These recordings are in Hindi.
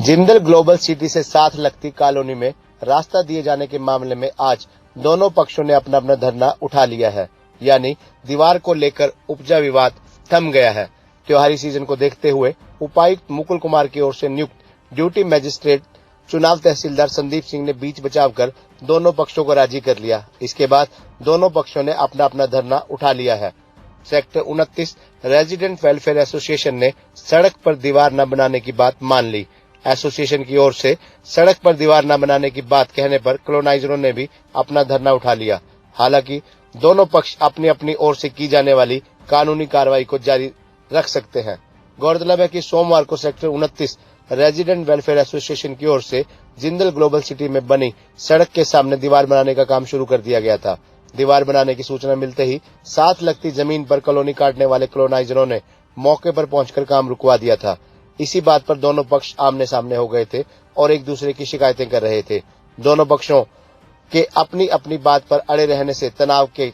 जिंदल ग्लोबल सिटी से साथ लगती कॉलोनी में रास्ता दिए जाने के मामले में आज दोनों पक्षों ने अपना अपना धरना उठा लिया है, यानी दीवार को लेकर उपजा विवाद थम गया है। त्योहारी सीजन को देखते हुए उपायुक्त मुकुल कुमार की ओर से नियुक्त ड्यूटी मजिस्ट्रेट चुनाव तहसीलदार संदीप सिंह ने बीच बचाव कर दोनों पक्षों को राजी कर लिया। इसके बाद दोनों पक्षों ने अपना अपना धरना उठा लिया है। सेक्टर 29 रेजिडेंट वेलफेयर एसोसिएशन ने सड़क पर दीवार न बनाने की बात मान ली। एसोसिएशन की ओर से सड़क पर दीवार न बनाने की बात कहने पर कॉलोनाइजरों ने भी अपना धरना उठा लिया। हालांकि दोनों पक्ष अपनी अपनी ओर से की जाने वाली कानूनी कार्रवाई को जारी रख सकते हैं। गौरतलब है कि सोमवार को सेक्टर 29 रेजिडेंट वेलफेयर एसोसिएशन की ओर से जिंदल ग्लोबल सिटी में बनी सड़क के सामने दीवार बनाने का काम शुरू कर दिया गया था। दीवार बनाने की सूचना मिलते ही साथ लगती जमीन पर कॉलोनी काटने वाले कॉलोनाइजरों ने मौके पर पहुंचकर काम रुकवा दिया था। इसी बात पर दोनों पक्ष आमने सामने हो गए थे और एक दूसरे की शिकायतें कर रहे थे। दोनों पक्षों के अपनी अपनी बात पर अड़े रहने से तनाव के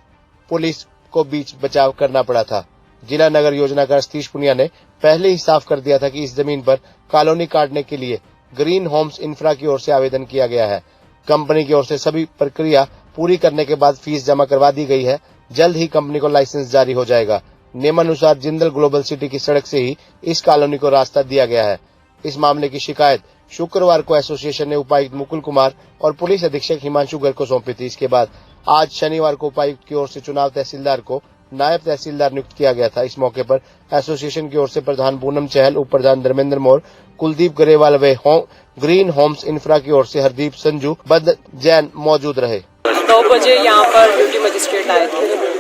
पुलिस को बीच बचाव करना पड़ा था। जिला नगर योजनाकार सतीश पुनिया ने पहले ही साफ कर दिया था कि इस जमीन पर कॉलोनी काटने के लिए ग्रीन होम्स इंफ्रा की ओर से आवेदन किया गया है। कंपनी की ओर से सभी प्रक्रिया पूरी करने के बाद फीस जमा करवा दी गई है। जल्द ही कंपनी को लाइसेंस जारी हो जाएगा। नियमानुसार जिंदल ग्लोबल सिटी की सड़क से ही इस कॉलोनी को रास्ता दिया गया है। इस मामले की शिकायत शुक्रवार को एसोसिएशन ने उपायुक्त मुकुल कुमार और पुलिस अधीक्षक हिमांशु गर्ग को सौंपी थी। इसके बाद आज शनिवार को उपायुक्त की ओर से चुनाव तहसीलदार को नायब तहसीलदार नियुक्त किया गया था। इस मौके पर एसोसिएशन की ओर से प्रधान पूनम चहल, उप प्रधान धर्मेंद्र मोर, कुलदीप गरेवाल व ग्रीन होम्स इंफ्रा की ओर से हरदीप संजू बद जैन मौजूद रहे। 2 बजे यहाँ पर ड्यूटी मजिस्ट्रेट आए थे।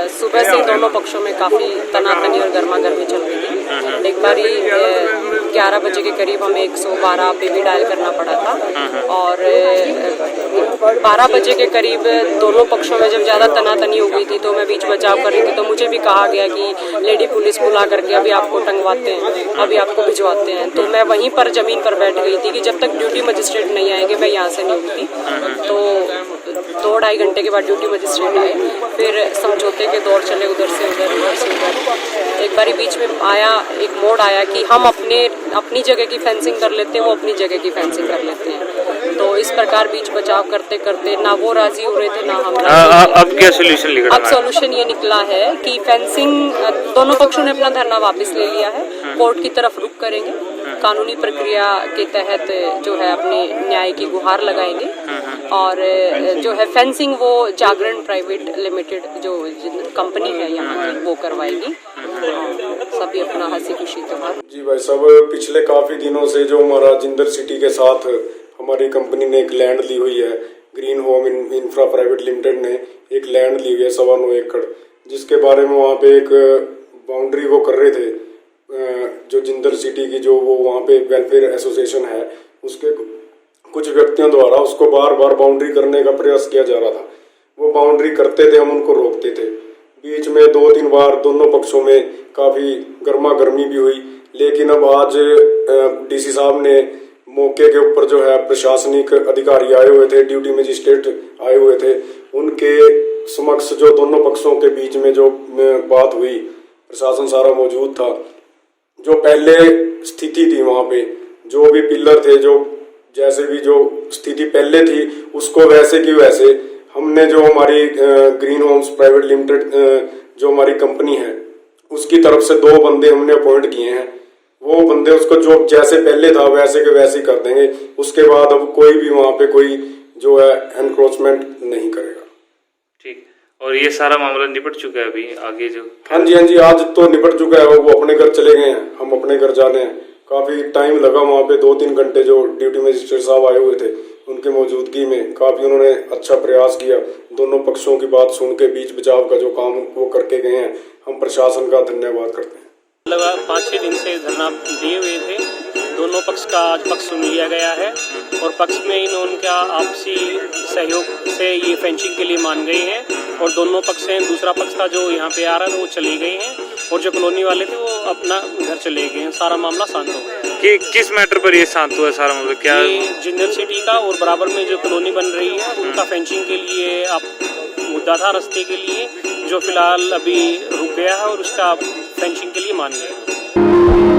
सुबह से दोनों पक्षों में काफी तनातनी और गर्मा गर्मी चल रही थी। एक बारी 11 बजे के करीब हमें 112 पे भी डायल करना पड़ा था और 12 बजे के करीब दोनों पक्षों में जब ज्यादा तनातनी हो गई थी तो मैं बीच बचाव कर रही थी, तो मुझे भी कहा गया कि लेडी पुलिस बुला करके अभी आपको टंगवाते हैं, अभी आपको भिजवाते हैं। तो मैं वहीं पर जमीन पर बैठ गई थी कि जब तक ड्यूटी मजिस्ट्रेट नहीं आएंगे मैं यहाँ से नहीं उठती। तो 2-2.5 घंटे के बाद ड्यूटी मजिस्ट्रेट आए, फिर समझौते के दौर चले, उधर से उधर। एक बारी बीच में आया, एक मोड़ आया कि हम अपनी जगह की फेंसिंग कर लेते हैं, वो अपनी जगह की फेंसिंग कर लेते हैं। तो इस प्रकार बीच बचाव करते करते ना वो राजी हो रहे थे ना हम राजी। अब क्या सोल्यूशन निकला? अब सोल्यूशन ये निकला है कि फेंसिंग, दोनों पक्षों ने अपना धरना वापस ले लिया है। कोर्ट की तरफ रुख करेंगे, कानूनी प्रक्रिया के तहत जो है अपने न्याय की गुहार लगाएंगे और जो है फेंसिंग वो जागरण प्राइवेट लिमिटेड जो कंपनी है यहाँ की वो करवाएगी। सभी अपना हंसी खुशी त्योहार। जी भाई साहब, पिछले काफी दिनों से जो हमारा जिंदल सिटी के साथ हमारी कंपनी ने एक लैंड ली हुई है, green home infra private limited ने एक लैंड ली हुई है 9.25 एकड़, जिसके बारे में वहाँ पे एक बाउंड्री वो कर रहे थे। जो जिंदल सिटी की जो वो वहाँ पे वेलफेयर एसोसिएशन है उसके कुछ व्यक्तियों द्वारा उसको बार बार बाउंड्री करने का प्रयास किया जा रहा था। वो बाउंड्री करते थे, हम उनको रोकते थे। बीच में 2-3 बार दोनों पक्षों में काफी गर्मा गर्मी भी हुई, लेकिन अब आज डीसी साहब ने मौके के ऊपर जो है प्रशासनिक अधिकारी आए हुए थे, ड्यूटी मजिस्ट्रेट आए हुए थे, उनके समक्ष जो दोनों पक्षों के बीच में जो बात हुई, प्रशासन सारा मौजूद था। जो पहले स्थिति थी वहाँ पे जो भी पिलर थे, जो जैसे भी जो स्थिति पहले थी उसको वैसे की वैसे हमने जो हमारी ग्रीन होम्स प्राइवेट लिमिटेड जो हमारी कंपनी है उसकी तरफ से 2 बंदे हमने अपॉइंट किए हैं। वो बंदे उसको जो जैसे पहले था वैसे के वैसे ही कर देंगे। उसके बाद अब कोई भी वहाँ पे कोई जो है एनक्रोचमेंट नहीं करेगा। ठीक, और ये सारा मामला निपट चुका है अभी आगे जो? हाँ जी, आज तो निपट चुका है। वो अपने घर चले गए हैं, हम अपने घर जाने हैं। काफी टाइम लगा वहाँ पे, 2-3 घंटे जो ड्यूटी मजिस्ट्रेट साहब आए हुए थे उनके मौजूदगी में काफी उन्होंने अच्छा प्रयास किया। दोनों पक्षों की बात सुन के बीच बचाव का जो काम वो करके गए हैं, हम प्रशासन का धन्यवाद करते हैं। लगभग 5-6 दिन से धरना दिए हुए थे। दोनों पक्ष का आज पक्ष सुन लिया गया है और पक्ष में इनका आपसी सहयोग से ये फेंसिंग के लिए मान गए हैं और दोनों पक्ष हैं। दूसरा पक्ष था जो यहाँ पे आ रहा था वो चले गए हैं और जो कॉलोनी वाले थे वो अपना घर चले गए हैं। सारा मामला शांत हो गया। कि किस मैटर पर ये शांत हुआ सारा मामला? क्या जिंदल सिटी का और बराबर में जो कॉलोनी बन रही है उनका फेंसिंग के लिए आप मुद्दा था रास्ते के लिए, जो फिलहाल अभी रुक गया है और उसका फेंसिंग के लिए मान गए।